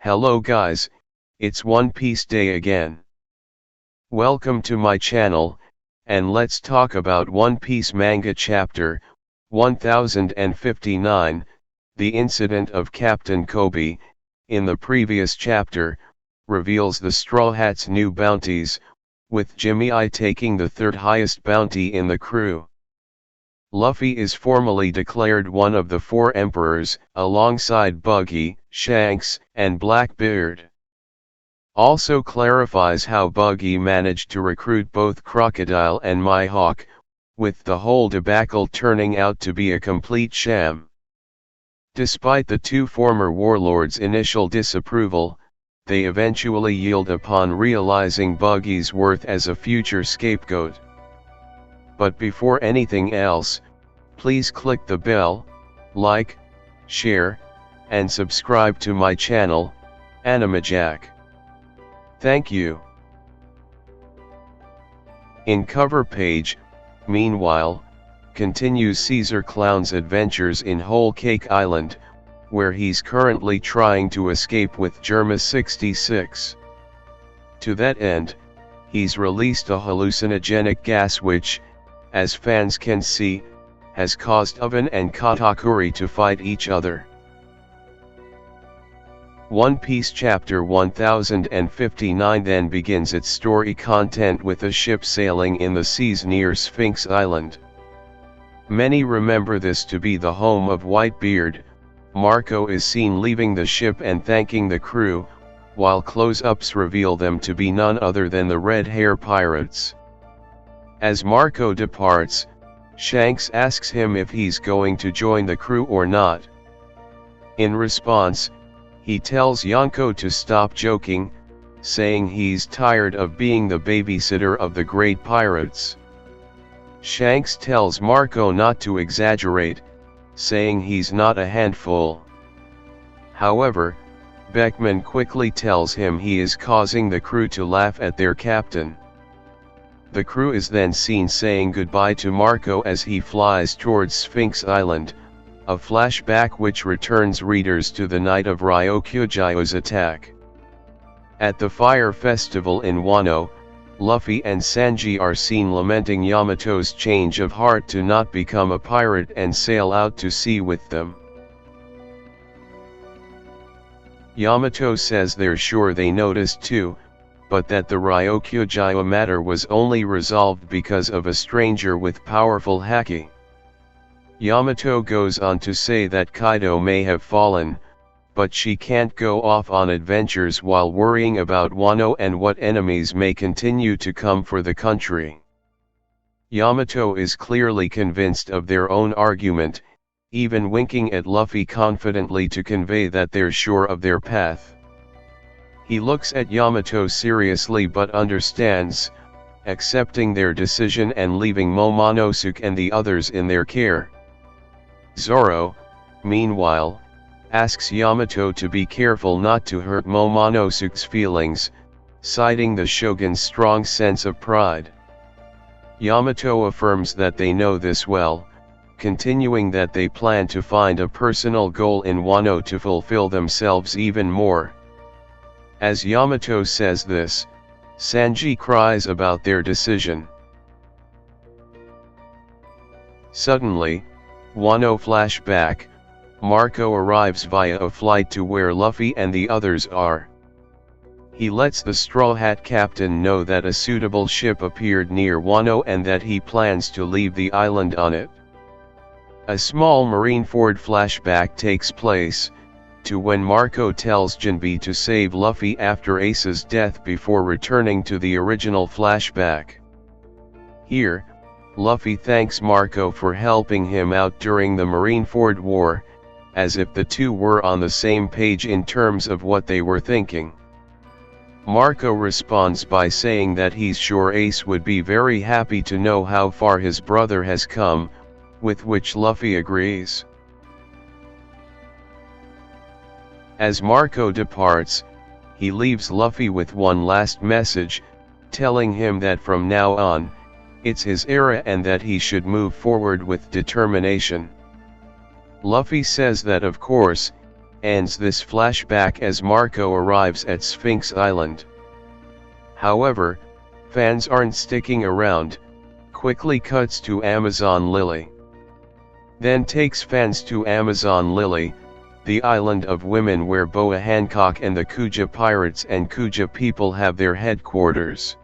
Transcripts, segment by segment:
Hello guys, it's One Piece Day again. Welcome to my channel, and let's talk about One Piece manga chapter 1059, the incident of Captain Koby. In the previous chapter, reveals the Straw Hats' new bounties, with Jimmy I taking the third highest bounty in the crew. Luffy is formally declared one of the four emperors, alongside Buggy, Shanks, and Blackbeard. Also clarifies how Buggy managed to recruit both Crocodile and Mihawk, with the whole debacle turning out to be a complete sham. Despite the two former warlords' initial disapproval, they eventually yield upon realizing Buggy's worth as a future scapegoat. But before anything else, please click the bell, like, share, and subscribe to my channel, AnimeJack. Thank you. In cover page, meanwhile, continues Caesar Clown's adventures in Whole Cake Island, where he's currently trying to escape with Germa 66. To that end, he's released a hallucinogenic gas which, as fans can see, has caused Oven and Katakuri to fight each other. One Piece chapter 1059 then begins its story content with a ship sailing in the seas near Sphinx Island. Many remember this to be the home of Whitebeard. Marco is seen leaving the ship and thanking the crew, while close-ups reveal them to be none other than the Red Hair Pirates. As Marco departs, Shanks asks him if he's going to join the crew or not. In response, he tells Yonko to stop joking, saying he's tired of being the babysitter of the great pirates. Shanks tells Marco not to exaggerate, saying he's not a handful. However, Beckman quickly tells him he is causing the crew to laugh at their captain. The crew is then seen saying goodbye to Marco as he flies towards Sphinx Island, a flashback which returns readers to the night of Ryokugyo's attack. At the fire festival in Wano, Luffy and Sanji are seen lamenting Yamato's change of heart to not become a pirate and sail out to sea with them. Yamato says they're sure they noticed too, but that the Ryokugyo matter was only resolved because of a stranger with powerful haki. Yamato goes on to say that Kaido may have fallen, but she can't go off on adventures while worrying about Wano and what enemies may continue to come for the country. Yamato is clearly convinced of their own argument, even winking at Luffy confidently to convey that they're sure of their path. He looks at Yamato seriously but understands, accepting their decision and leaving Momonosuke and the others in their care. Zoro, meanwhile, asks Yamato to be careful not to hurt Momonosuke's feelings, citing the shogun's strong sense of pride. Yamato affirms that they know this well, continuing that they plan to find a personal goal in Wano to fulfill themselves even more. As Yamato says this, Sanji cries about their decision. Suddenly, Wano flashback, Marco arrives via a flight to where Luffy and the others are. He lets the Straw Hat captain know that a suitable ship appeared near Wano and that he plans to leave the island on it. A small Marineford flashback takes place, to when Marco tells Jinbe to save Luffy after Ace's death before returning to the original flashback. Here, Luffy thanks Marco for helping him out during the Marineford War, as if the two were on the same page in terms of what they were thinking. Marco responds by saying that he's sure Ace would be very happy to know how far his brother has come, with which Luffy agrees. As Marco departs, he leaves Luffy with one last message, telling him that from now on, it's his era and that he should move forward with determination. Luffy says that of course, ends this flashback as Marco arrives at Sphinx Island. However, fans aren't sticking around, quickly cuts to Amazon Lily. Then takes fans to Amazon Lily, the island of women where Boa Hancock and the Kuja pirates and Kuja people have their headquarters.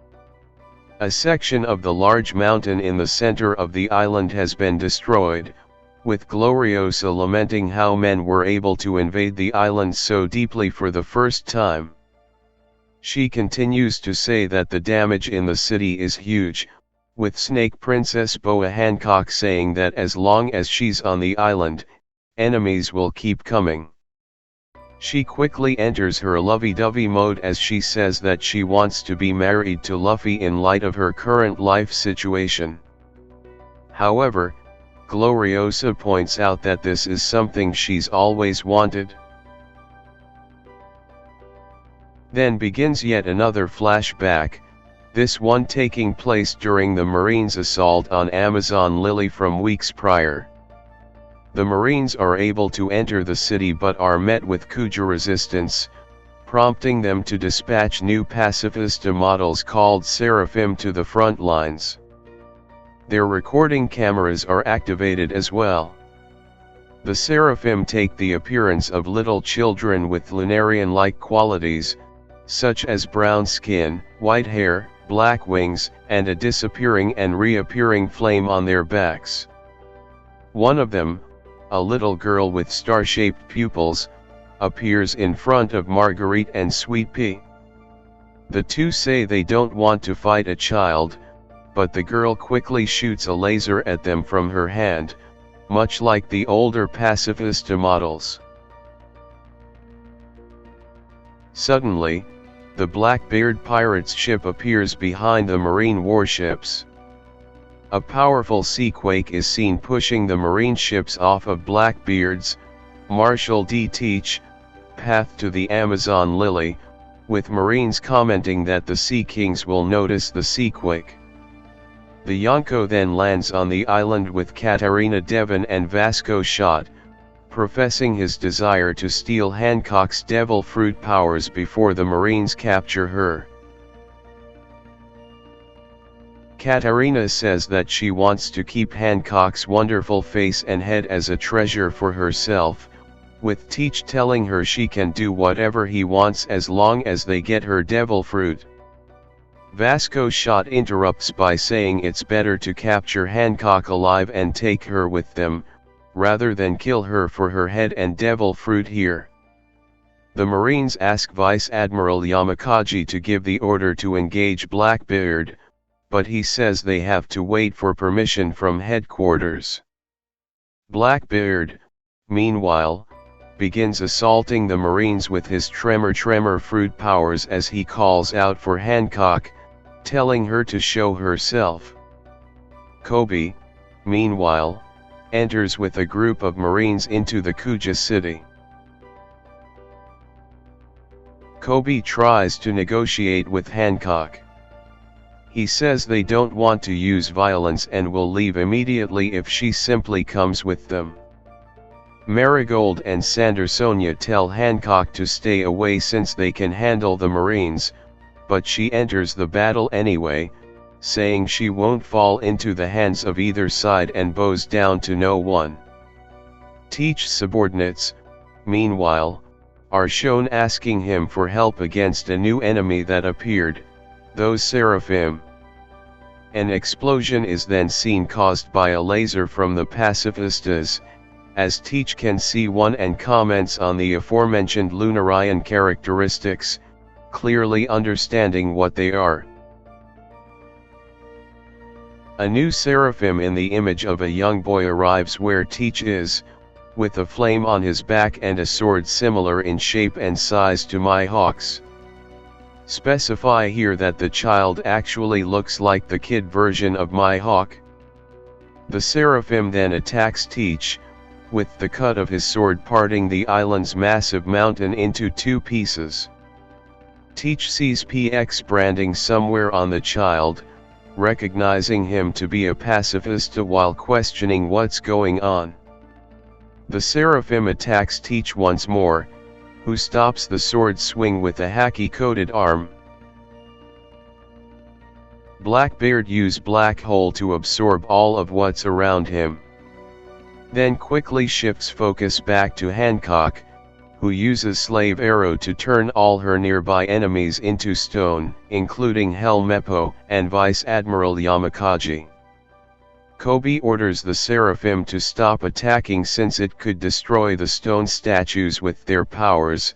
A section of the large mountain in the center of the island has been destroyed, with Gloriosa lamenting how men were able to invade the island so deeply for the first time. She continues to say that the damage in the city is huge, with Snake Princess Boa Hancock saying that as long as she's on the island, enemies will keep coming. She quickly enters her lovey-dovey mode as she says that she wants to be married to Luffy in light of her current life situation. However, Gloriosa points out that this is something she's always wanted. Then begins yet another flashback, this one taking place during the Marines' assault on Amazon Lily from weeks prior. The Marines are able to enter the city but are met with Kuja resistance, prompting them to dispatch new pacifista models called Seraphim to the front lines. Their recording cameras are activated as well. The Seraphim take the appearance of little children with Lunarian-like qualities, such as brown skin, white hair, black wings, and a disappearing and reappearing flame on their backs. One of them, a little girl with star-shaped pupils, appears in front of Marguerite and Sweet Pea. The two say they don't want to fight a child, but the girl quickly shoots a laser at them from her hand, much like the older pacifista models. Suddenly, the Blackbeard pirates' ship appears behind the Marine warships. A powerful sea quake is seen pushing the Marine ships off of Blackbeard's, Marshal D. Teach, path to the Amazon Lily, with Marines commenting that the Sea Kings will notice the sea quake. The Yonko then lands on the island with Katarina Devon and Vasco shot, professing his desire to steal Hancock's devil fruit powers before the Marines capture her. Katarina says that she wants to keep Hancock's wonderful face and head as a treasure for herself, with Teach telling her she can do whatever he wants as long as they get her devil fruit. Vasco shot interrupts by saying it's better to capture Hancock alive and take her with them, rather than kill her for her head and devil fruit here. The Marines ask Vice Admiral Yamakaji to give the order to engage Blackbeard, but he says they have to wait for permission from headquarters. Blackbeard, meanwhile, begins assaulting the Marines with his tremor fruit powers as he calls out for Hancock, telling her to show herself. Koby, meanwhile, enters with a group of Marines into the Kuja city. Koby tries to negotiate with Hancock. He says they don't want to use violence and will leave immediately if she simply comes with them. Marigold and Sandersonia tell Hancock to stay away since they can handle the Marines, but she enters the battle anyway, saying she won't fall into the hands of either side and bows down to no one. Teach subordinates, meanwhile, are shown asking him for help against a new enemy that appeared, those Seraphim. An explosion is then seen caused by a laser from the pacifistas, as Teach can see one and comments on the aforementioned Lunarian characteristics, clearly understanding what they are. A new Seraphim in the image of a young boy arrives where Teach is, with a flame on his back and a sword similar in shape and size to Mihawk's. Specify here that the child actually looks like the kid version of Mihawk. The Seraphim then attacks Teach, with the cut of his sword parting the island's massive mountain into two pieces. Teach sees PX branding somewhere on the child, recognizing him to be a pacifista while questioning what's going on. The Seraphim attacks Teach once more, who stops the sword swing with a haki-coated arm. Blackbeard uses Black Hole to absorb all of what's around him. Then quickly shifts focus back to Hancock, who uses Slave Arrow to turn all her nearby enemies into stone, including Helmeppo and Vice Admiral Yamakaji. Koby orders the Seraphim to stop attacking since it could destroy the stone statues with their powers,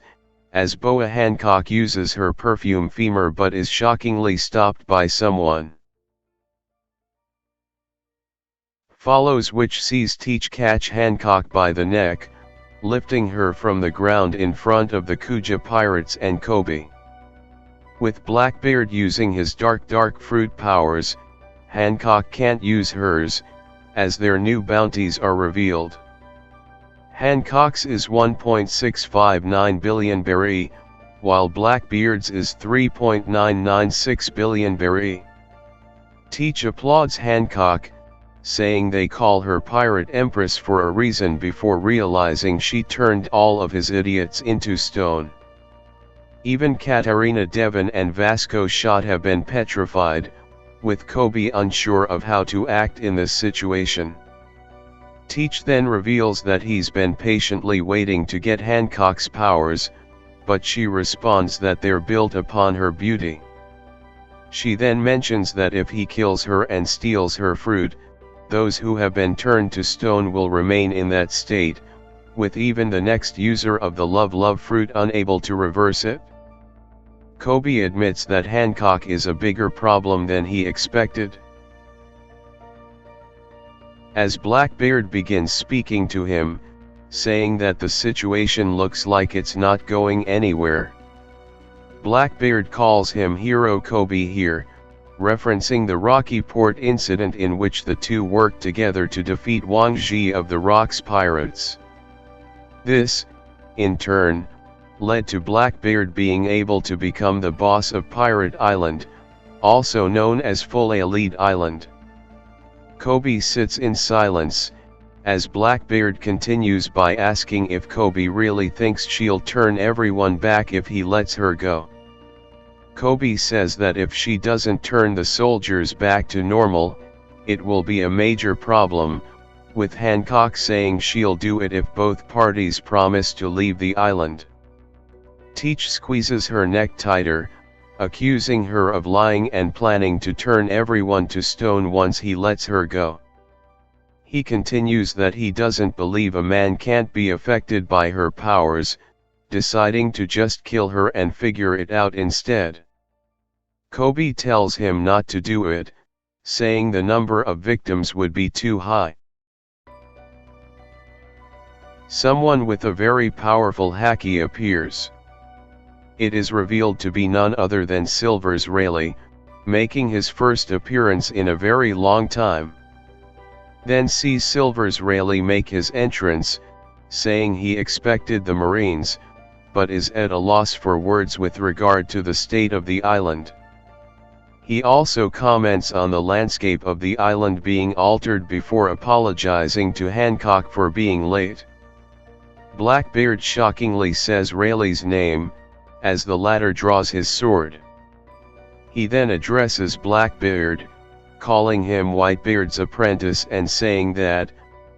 as Boa Hancock uses her perfume femur but is shockingly stopped by someone. Follows which sees Teach catch Hancock by the neck, lifting her from the ground in front of the Kuja pirates and Koby. With Blackbeard using his dark fruit powers, Hancock can't use hers, as their new bounties are revealed. Hancock's is 1.659 billion berry, while Blackbeard's is 3.996 billion berry. Teach applauds Hancock, saying they call her Pirate Empress for a reason before realizing she turned all of his idiots into stone. Even Katarina Devon and Vasco Shot have been petrified, with Koby unsure of how to act in this situation. Teach then reveals that he's been patiently waiting to get Hancock's powers, but she responds that they're built upon her beauty. She then mentions that if he kills her and steals her fruit, those who have been turned to stone will remain in that state, with even the next user of the love fruit unable to reverse it. Koby admits that Hancock is a bigger problem than he expected. As Blackbeard begins speaking to him, saying that the situation looks like it's not going anywhere. Blackbeard calls him Hero Koby here, referencing the Rocky Port incident in which the two worked together to defeat Wang Ji of the Rocks pirates. This, in turn, led to Blackbeard being able to become the boss of Pirate Island, also known as Full Elite Island. Koby sits in silence, as Blackbeard continues by asking if Koby really thinks she'll turn everyone back if he lets her go. Koby says that if she doesn't turn the soldiers back to normal, it will be a major problem, with Hancock saying she'll do it if both parties promise to leave the island. Teach squeezes her neck tighter, accusing her of lying and planning to turn everyone to stone once he lets her go. He continues that he doesn't believe a man can't be affected by her powers, deciding to just kill her and figure it out instead. Koby tells him not to do it, saying the number of victims would be too high. Someone with a very powerful haki appears. It is revealed to be none other than Silver's Rayleigh, making his first appearance in a very long time. Then sees Silver's Rayleigh make his entrance, saying he expected the Marines, but is at a loss for words with regard to the state of the island. He also comments on the landscape of the island being altered before apologizing to Hancock for being late. Blackbeard shockingly says Rayleigh's name, as the latter draws his sword. He then addresses Blackbeard, calling him Whitebeard's apprentice and saying that,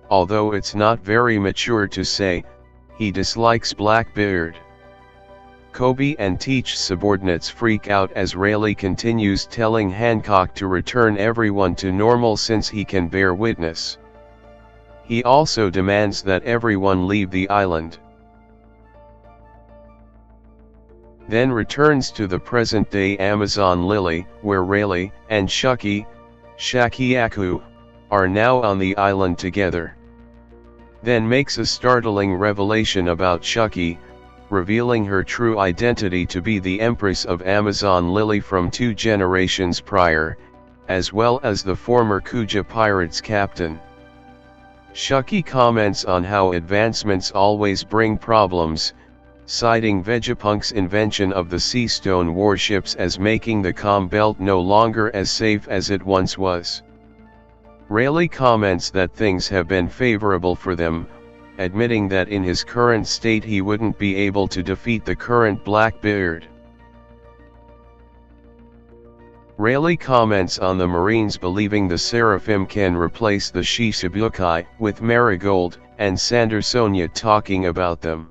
although it's not very mature to say, he dislikes Blackbeard. Koby and Teach subordinates freak out as Rayleigh continues telling Hancock to return everyone to normal since he can bear witness. He also demands that everyone leave the island. Then returns to the present-day Amazon Lily, where Rayleigh and Shakiaku are now on the island together. Then makes a startling revelation about Shuki, revealing her true identity to be the Empress of Amazon Lily from 2 generations prior, as well as the former Kuja Pirates captain. Shuki comments on how advancements always bring problems, citing Vegapunk's invention of the Sea Stone warships as making the comm belt no longer as safe as it once was. Rayleigh comments that things have been favorable for them, admitting that in his current state he wouldn't be able to defeat the current Blackbeard. Rayleigh comments on the Marines believing the Seraphim can replace the Shichibukai, with Marigold and Sandersonia talking about them.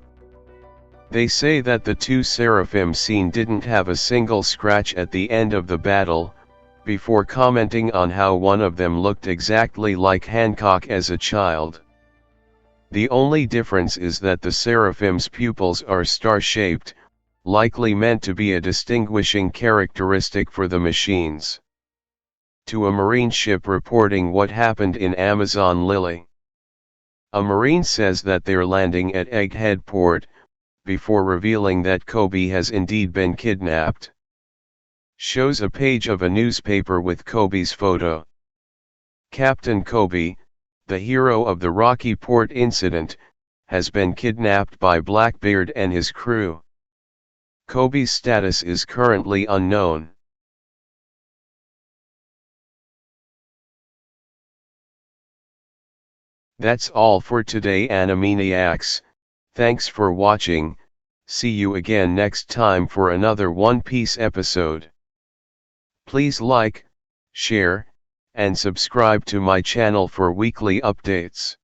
They say that the two Seraphim seen didn't have a single scratch at the end of the battle, before commenting on how one of them looked exactly like Hancock as a child. The only difference is that the Seraphim's pupils are star-shaped, likely meant to be a distinguishing characteristic for the machines. To a Marine ship reporting what happened in Amazon Lily. A Marine says that they're landing at Egghead Port, before revealing that Koby has indeed been kidnapped. Shows a page of a newspaper with Koby's photo. Captain Koby, the hero of the Rocky Port incident, has been kidnapped by Blackbeard and his crew. Koby's status is currently unknown. That's all for today, Animaniacs. Thanks for watching. See you again next time for another One Piece episode. Please like, share, and subscribe to my channel for weekly updates.